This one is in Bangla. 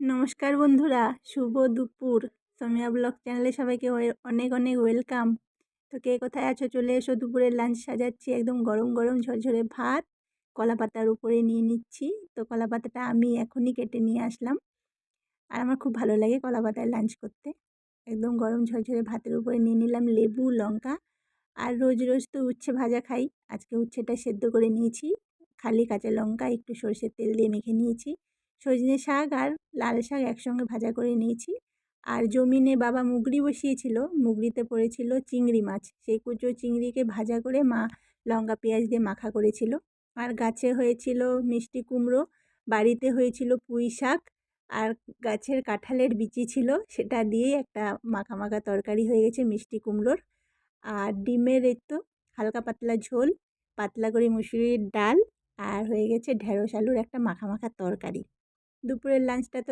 নমস্কার বন্ধুরা, শুভ দুপুর। সোমিয়া ব্লগ চ্যানেলে সবাইকে অনেক অনেক ওয়েলকাম। তো কে কোথায় আছো চলে এসো, দুপুরের লাঞ্চ সাজাচ্ছি। একদম গরম গরম ঝরঝরে ভাত কলা পাতার উপরে নিয়ে নিচ্ছি। তো কলা পাতাটা আমি এখনই কেটে নিয়ে আসলাম, আর আমার খুব ভালো লাগে কলা পাতায় লাঞ্চ করতে। একদম গরম ঝরঝরে ভাতের উপরে নিয়ে নিলাম লেবু, লঙ্কা। আর রোজ রোজ তো উচ্ছে ভাজা খাই, আজকে উচ্ছেটা সেদ্ধ করে নিয়েছি। খালি কাঁচা লঙ্কা একটু সরষের তেল দিয়ে মেখে নিয়েছি। সজনে শাক আর লাল শাক একসঙ্গে ভাজা করে নিয়েছি। আর জমিনে বাবা মুগরি বসিয়েছিল, মুগরিতে পড়েছিল চিংড়ি মাছ। সেই কুচো চিংড়িকে ভাজা করে মা লঙ্কা পেঁয়াজ দিয়ে মাখা করেছিল। আর গাছে হয়েছিল মিষ্টি কুমড়ো, বাড়িতে হয়েছিল পুঁই শাক, আর গাছের কাঁঠালের বিচি ছিল, সেটা দিয়েই একটা মাখা মাখা তরকারি হয়ে গেছে মিষ্টি কুমড়োর। আর ডিমের এই তো হালকা পাতলা ঝোল, পাতলা করে মুসুরির ডাল, আর হয়ে গেছে ঢেঁড়স আলুর একটা মাখা মাখা তরকারি। দুপুরের লাঞ্চটা তো